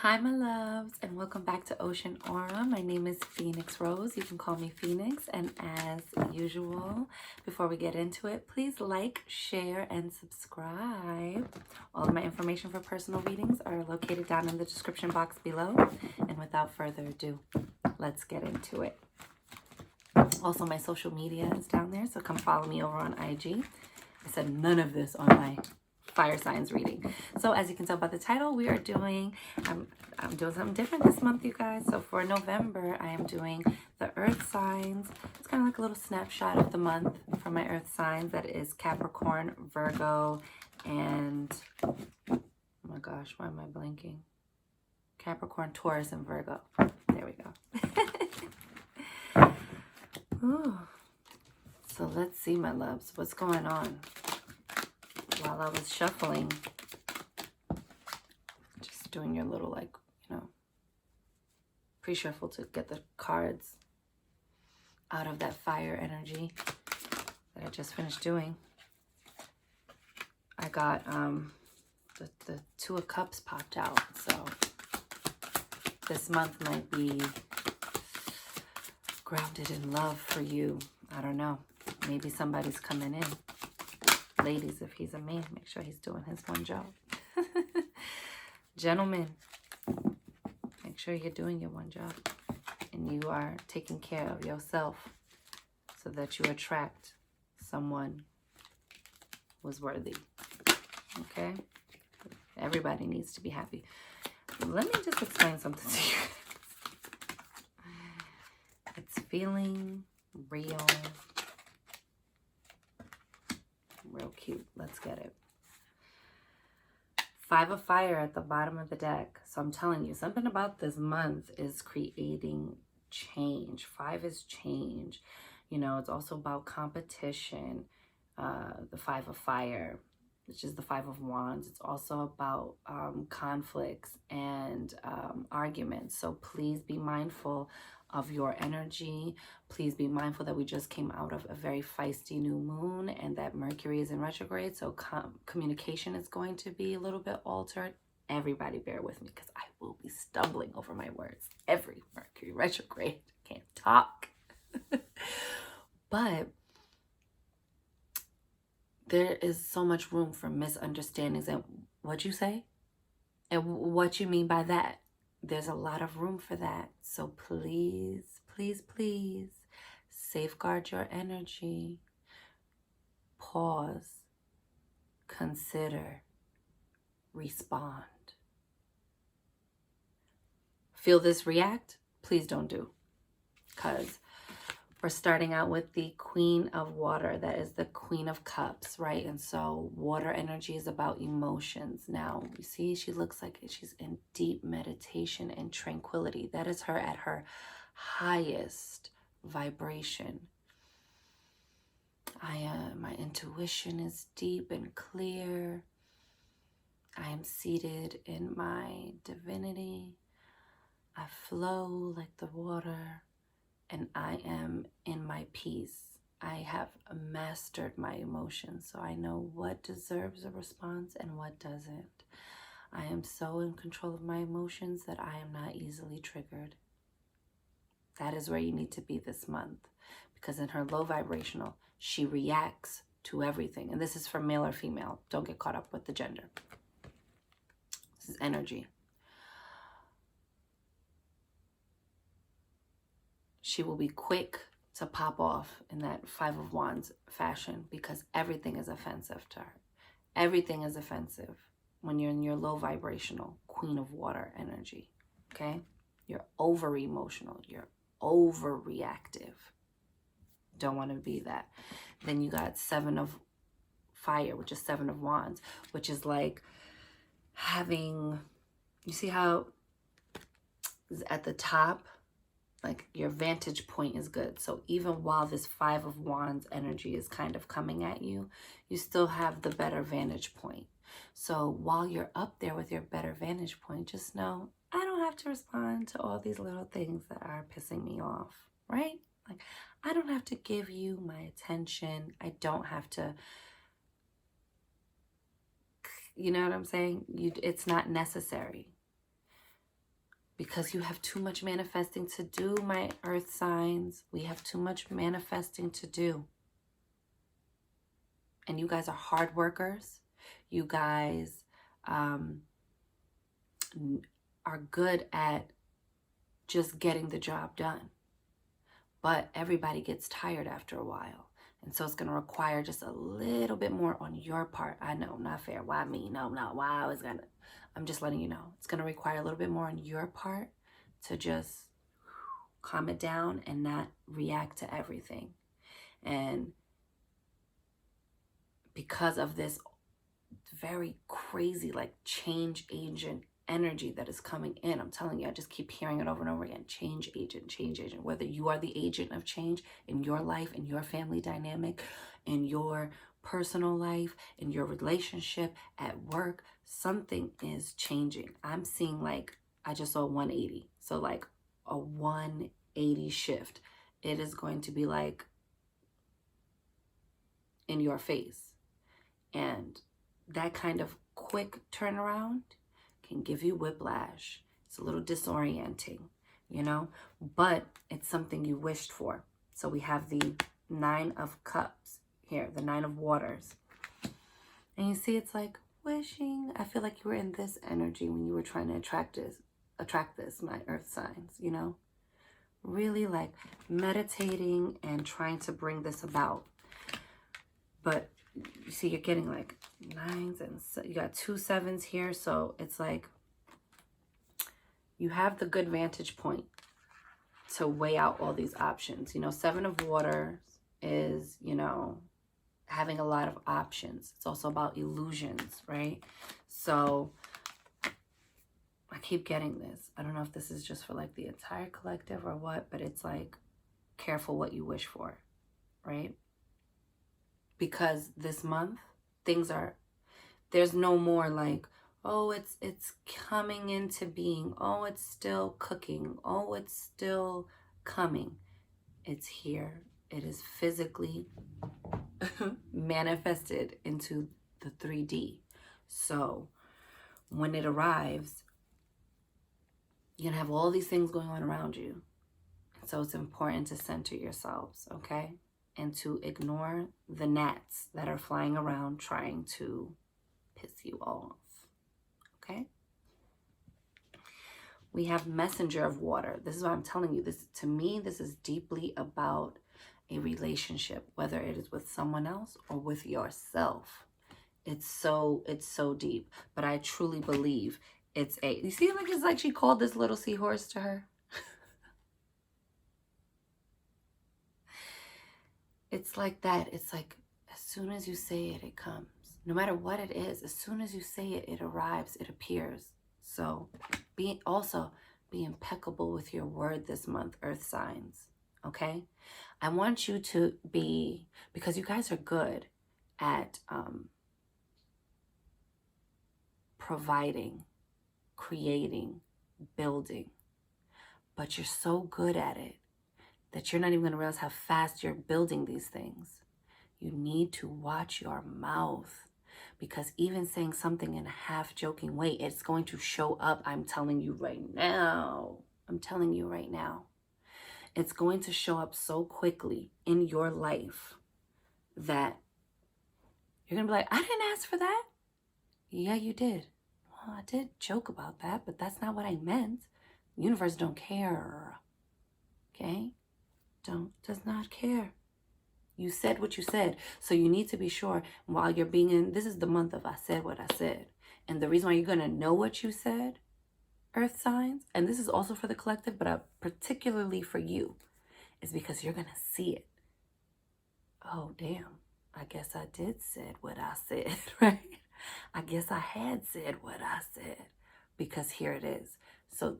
Hi, my loves, and welcome back to Ocean Aura. My name is Phoenix Rose. You can call me Phoenix. And as usual, before we get into it, please like, share, and subscribe. All of my information for personal readings are located down in the description box below. And without further ado, let's get into it. Also, my social media is down there, so come follow me over on IG. I said none of this on my fire signs reading. So as you can tell by the title, we are doing I'm doing something different this month, you guys. So for November, I am doing the earth signs. It's kind of like a little snapshot of the month for my earth signs. That is Capricorn, Virgo, and oh my gosh, why am I blinking? Capricorn, Taurus, and Virgo. There we go. Ooh. So let's see, my loves, what's going on. While I was shuffling, just doing your little, like, pre-shuffle to get the cards out of that fire energy that I just finished doing. I got the Two of Cups popped out, so this month might be grounded in love for you. I don't know. Maybe somebody's coming in. Ladies, if he's a man, make sure he's doing his one job. Gentlemen, make sure you're doing your one job and you are taking care of yourself so that you attract someone who's worthy. Okay? Everybody needs to be happy. Let me just explain something to you. It's feeling real. Real cute. Let's get it. Five of Fire at the bottom of the deck. So I'm telling you, something about this month is creating change. Five is change. It's also about competition. The Five of Fire, which is the Five of Wands. It's also about conflicts and arguments. So please be mindful of your energy. Please be mindful that we just came out of a very feisty new moon and that Mercury is in retrograde. So communication is going to be a little bit altered. Everybody bear with me because I will be stumbling over my words. Every Mercury retrograde. Can't talk. But there is so much room for misunderstandings. And what you say? And what you mean by that? There's a lot of room for that. So please, please, please safeguard your energy. Pause. Consider. Respond. Feel this react? Please don't do. Because we're starting out with the Queen of Water. That is the Queen of Cups, right? And so water energy is about emotions. Now, you see, she looks like she's in deep meditation and tranquility. That is her at her highest vibration. My intuition is deep and clear. I am seated in my divinity. I flow like the water. And I am in my peace. I have mastered my emotions, so I know what deserves a response and what doesn't. I am so in control of my emotions that I am not easily triggered. That is where you need to be this month, because in her low vibrational, she reacts to everything. And this is for male or female. Don't get caught up with the gender. This is energy. She will be quick to pop off in that Five of Wands fashion because everything is offensive to her. Everything is offensive when you're in your low vibrational Queen of Water energy, okay? You're over emotional. You're overreactive. Don't want to be that. Then you got Seven of Fire, which is Seven of Wands, which is like having, you see how at the top, like your vantage point is good. So even while this Five of Wands energy is kind of coming at you, you still have the better vantage point. So while you're up there with your better vantage point, just know I don't have to respond to all these little things that are pissing me off, right? Like I don't have to give you my attention. I don't have to, you know what I'm saying? It's not necessary. because you have too much manifesting to do, my earth signs. We have too much manifesting to do. And you guys are hard workers. You guys are good at just getting the job done. But everybody gets tired after a while. And so it's going to require just a little bit more on your part. I know, not fair. Why me? No, why I was going to. I'm just letting you know. It's going to require a little bit more on your part to just calm it down and not react to everything. And because of this very crazy, like, change agent energy that is coming in, I'm telling you, I just keep hearing it over and over again. Change agent, whether you are the agent of change in your life, in your family dynamic, in your personal life, in your relationship, at work, something is changing. I'm seeing, like, I just saw 180. So like a 180 shift. It is going to be like in your face. And that kind of quick turnaround can give you whiplash. It's a little disorienting, you know, but it's something you wished for. So we have the 9 of Cups here, the 9 of Waters. And you see, it's like wishing. I feel like you were in this energy when you were trying to attract this, my earth signs, you know, really like meditating and trying to bring this about. But you see, you're getting like 9s and you got 2 7s here. So it's like you have the good vantage point to weigh out all these options. You know, 7 of Waters is, you know, having a lot of options. It's also about illusions, right? So I keep getting this. I don't know if this is just for like the entire collective or what, but it's like, careful what you wish for, right? Because this month, there's no more like, oh, it's coming into being. Oh, it's still cooking. Oh, it's still coming. It's here. It is physically manifested into the 3D. So when it arrives, you're going to have all these things going on around you. So it's important to center yourselves, okay? And to ignore the gnats that are flying around trying to piss you off, okay? We have Messenger of Water. This is what I'm telling you. This, to me, this is deeply about a relationship, whether it is with someone else or with yourself. It's so deep. But I truly believe it's you see, like, it's like she called this little seahorse to her. It's like that. It's like, as soon as you say it, it comes. No matter what it is, as soon as you say it, it arrives, it appears. So be impeccable with your word this month, earth signs, okay? I want you to be, because you guys are good at providing, creating, building, but you're so good at it that you're not even going to realize how fast you're building these things. You need to watch your mouth, because even saying something in a half joking way, it's going to show up. I'm telling you right now. It's going to show up so quickly in your life that you're going to be like, I didn't ask for that. Yeah, you did. Well, I did joke about that, but that's not what I meant. The universe don't care. Okay? Does not care. You said what you said. So you need to be sure while you're being in, this is the month of I said what I said. And the reason why you're going to know what you said, earth signs, and this is also for the collective, but particularly for you, is because you're going to see it. Oh, damn. I guess I did said what I said, right? I guess I had said what I said, because here it is. So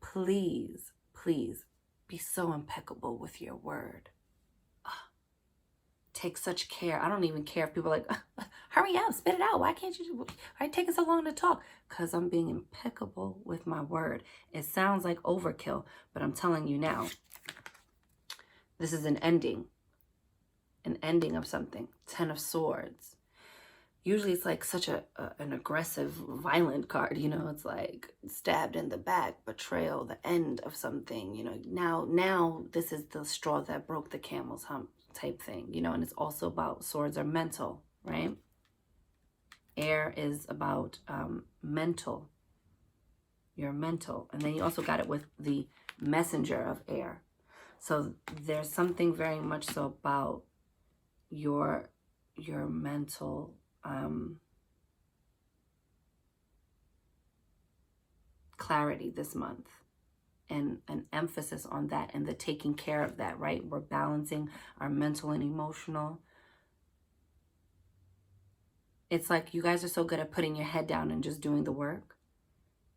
please, please be so impeccable with your word. Take such care. I don't even care if people are like, hurry up, spit it out. Why can't you? Why taking so long to talk? Because I'm being impeccable with my word. It sounds like overkill, but I'm telling you now, this is an ending of something. 10 of Swords. usually it's like such an aggressive, violent card, you know, it's like stabbed in the back, betrayal, the end of something, you know. Now this is the straw that broke the camel's hump type thing, you know. And it's also about swords are mental, right? Air is about mental, your mental. And then you also got it with the messenger of air. So there's something very much so about your mental clarity this month, and an emphasis on that and the taking care of that, right? We're balancing our mental and emotional. It's like you guys are so good at putting your head down and just doing the work.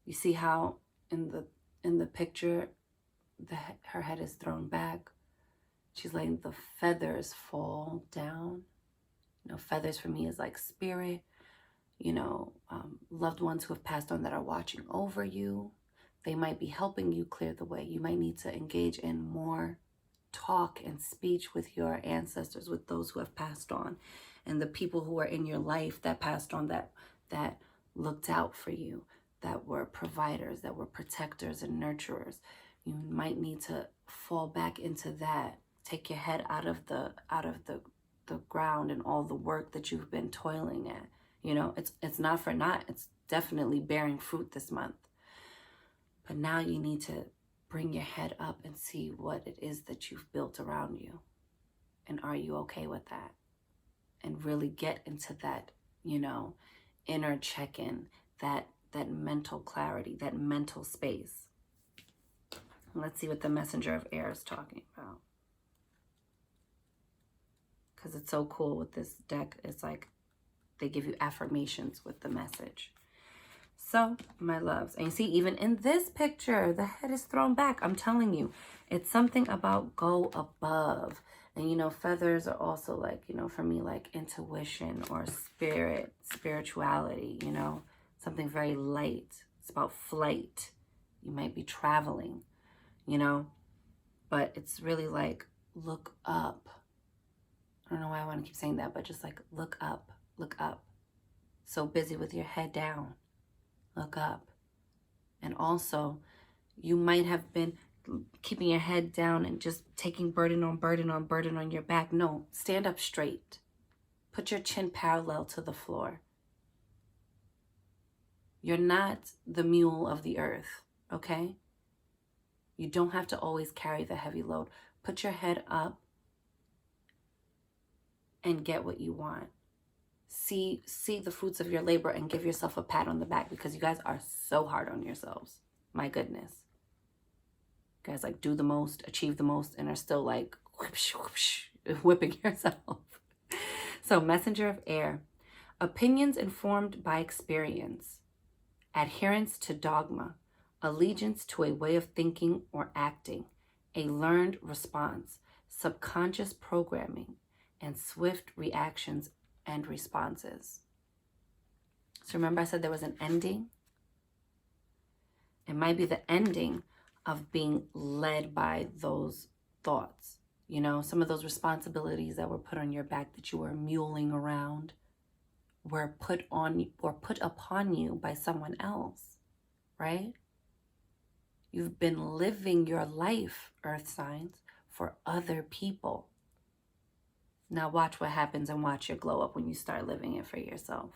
You see how in the picture her head is thrown back. She's letting the feathers fall down. You know, feathers for me is like spirit, you know, loved ones who have passed on that are watching over you. They might be helping you clear the way. You might need to engage in more talk and speech with your ancestors, with those who have passed on, and the people who are in your life that passed on, that looked out for you, that were providers, that were protectors and nurturers. You might need to fall back into that. Take your head out of the ground and all the work that you've been toiling at. You know, it's not for naught. It's definitely bearing fruit this month. But now you need to bring your head up and see what it is that you've built around you. And are you okay with that? And really get into that, you know, inner check-in, that mental clarity, that mental space. Let's see what the messenger of air is talking about. Because it's so cool with this deck. It's like they give you affirmations with the message. So, my loves, and you see, even in this picture, the head is thrown back. I'm telling you, it's something about go above. And, you know, feathers are also like, you know, for me, like intuition or spirit, spirituality, you know, something very light. It's about flight. You might be traveling, you know, but it's really like, look up. I don't know why I want to keep saying that, but just like, look up, look up. So busy with your head down. Look up. And also, you might have been keeping your head down and just taking burden on burden on burden on your back. No, stand up straight. Put your chin parallel to the floor. You're not the mule of the earth, okay? You don't have to always carry the heavy load. Put your head up and get what you want. See the fruits of your labor and give yourself a pat on the back, because you guys are so hard on yourselves. My goodness. You guys like do the most, achieve the most, and are still like whoosh, whoosh, whipping yourself. So messenger of air, opinions informed by experience, adherence to dogma, allegiance to a way of thinking or acting, a learned response, subconscious programming, and swift reactions and responses. So remember I said there was an ending? It might be the ending of being led by those thoughts. You know, some of those responsibilities that were put on your back that you were muling around were put on or put upon you by someone else, right? You've been living your life, earth signs, for other people. Now watch what happens and watch your glow up when you start living it for yourself.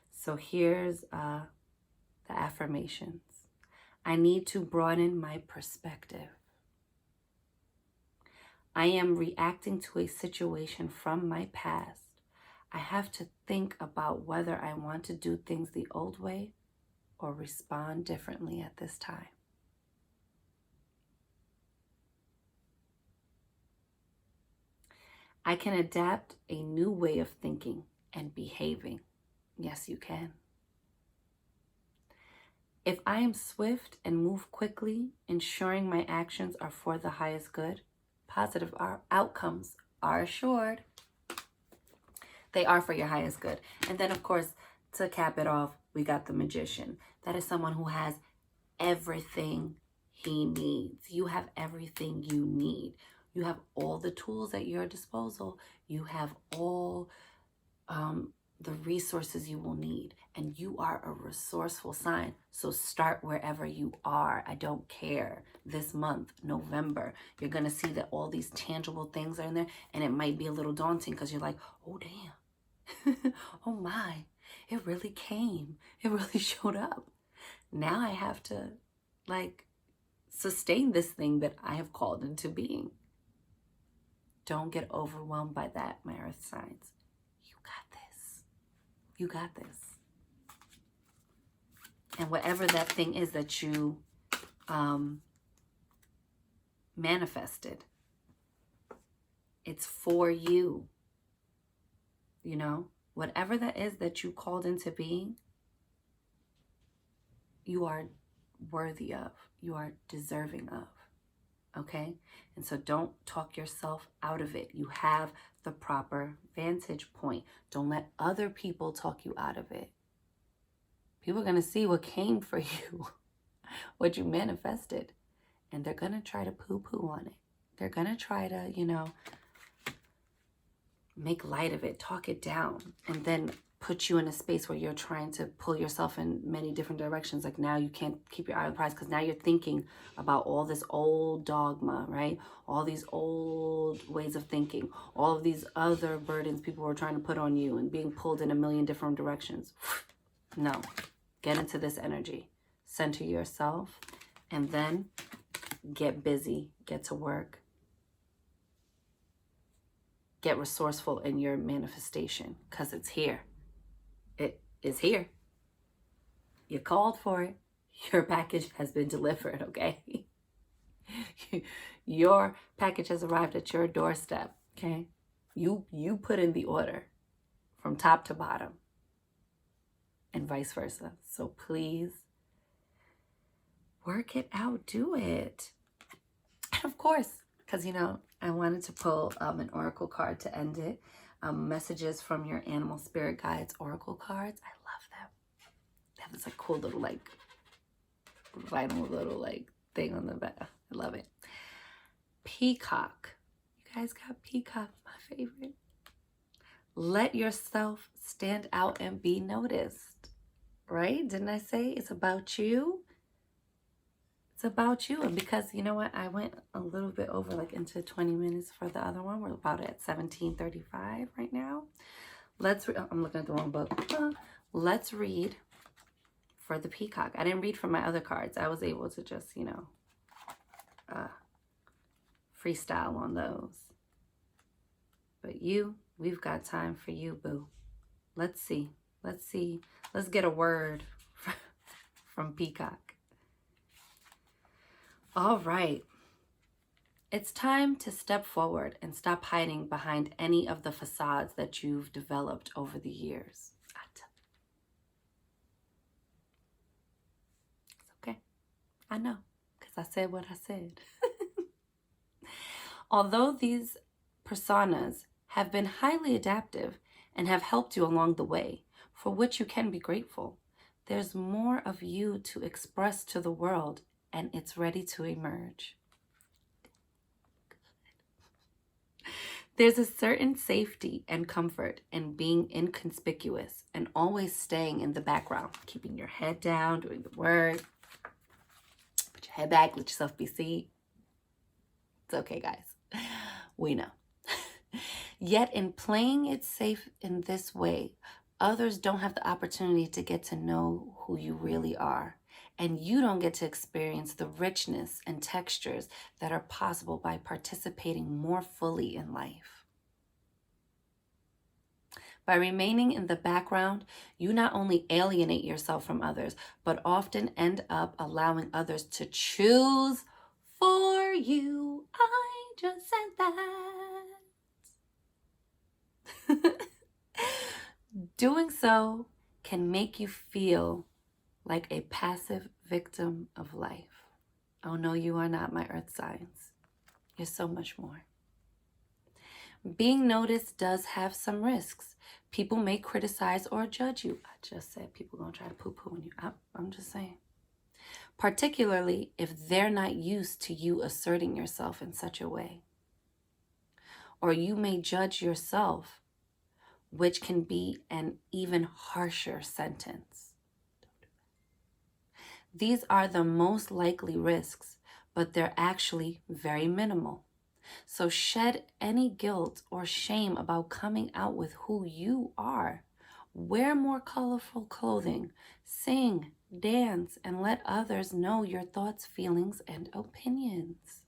So here's the affirmations. I need to broaden my perspective. I am reacting to a situation from my past. I have to think about whether I want to do things the old way or respond differently at this time. I can adapt a new way of thinking and behaving. Yes, you can. If I am swift and move quickly, ensuring my actions are for the highest good, positive outcomes are assured. They are for your highest good. And then, of course, to cap it off, we got the magician. That is someone who has everything he needs. You have everything you need. You have all the tools at your disposal. You have all the resources you will need. And you are a resourceful sign. So start wherever you are. I don't care. This month, November, you're going to see that all these tangible things are in there. And it might be a little daunting because you're like, oh, damn. Oh, my. It really came. It really showed up. Now I have to, like, sustain this thing that I have called into being. Don't get overwhelmed by that, my earth signs. You got this. You got this. And whatever that thing is that you manifested, it's for you. You know, whatever that is that you called into being, you are worthy of. You are deserving of. Okay? And so don't talk yourself out of it. You have the proper vantage point. Don't let other people talk you out of it. People are going to see what came for you, what you manifested, and they're going to try to poo-poo on it. They're going to try to, you know, make light of it, talk it down, and then put you in a space where you're trying to pull yourself in many different directions. Like now you can't keep your eye on the prize because now you're thinking about all this old dogma, right? All these old ways of thinking, all of these other burdens people were trying to put on you and being pulled in a million different directions. No, get into this energy, center yourself, and then get busy, get to work. Get resourceful in your manifestation because it's here. It is here. You called for it. Your package has been delivered, okay? Your package has arrived at your doorstep, okay? You put in the order from top to bottom and vice versa. So please work it out. Do it. And of course, because, you know, I wanted to pull an oracle card to end it. Messages from your animal spirit guides oracle cards. I love them. That was a cool little like vinyl little like thing on the back. I love it. Peacock. You guys got peacock, my favorite. Let yourself stand out and be noticed. Right? Didn't I say it's about you? It's about you. And because, you know what, I went a little bit over like into 20 minutes for the other one. We're about at 17:35 right now. I'm looking at the wrong book. Let's read for the peacock. I didn't read from my other cards. I was able to just, you know, freestyle on those. But you, we've got time for you, boo. Let's see. Let's see. Let's get a word from peacock. All right. It's time to step forward and stop hiding behind any of the facades that you've developed over the years. It's okay. I know, because I said what I said. Although these personas have been highly adaptive and have helped you along the way, for which you can be grateful, there's more of you to express to the world, and it's ready to emerge. There's a certain safety and comfort in being inconspicuous and always staying in the background, keeping your head down, doing the work. Put your head back, let yourself be seen. It's okay, guys. We know. Yet in playing it safe in this way, others don't have the opportunity to get to know who you really are. And you don't get to experience the richness and textures that are possible by participating more fully in life. By remaining in the background, you not only alienate yourself from others, but often end up allowing others to choose for you. I just said that. Doing so can make you feel like a passive victim of life. Oh no, you are not, my earth signs. You're so much more. Being noticed does have some risks. People may criticize or judge you. I just said people gonna try to poo-poo on you. I'm just saying. Particularly if they're not used to you asserting yourself in such a way. Or you may judge yourself which can be an even harsher sentence. These are the most likely risks, but they're actually very minimal. So shed any guilt or shame about coming out with who you are. Wear more colorful clothing, sing, dance, and let others know your thoughts, feelings, and opinions.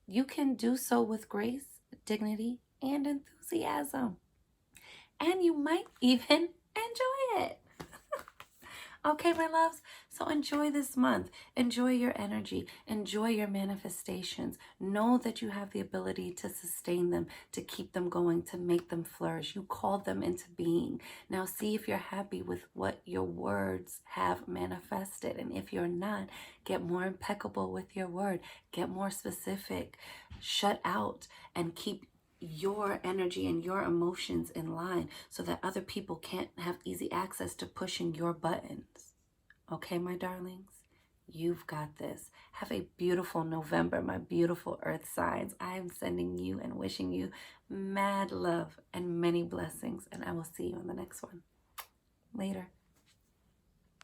You can do so with grace, dignity, and enthusiasm. And you might even enjoy it. Okay, my loves, so enjoy this month. Enjoy your energy. Enjoy your manifestations. Know that you have the ability to sustain them, to keep them going, to make them flourish. You called them into being. Now see if you're happy with what your words have manifested. And if you're not, get more impeccable with your word. Get more specific. Shut out and keep your energy and your emotions in line so that other people can't have easy access to pushing your buttons. Okay, my darlings, you've got this. Have a beautiful November, my beautiful earth signs. I am sending you and wishing you mad love and many blessings, and I will see you on the next one. Later.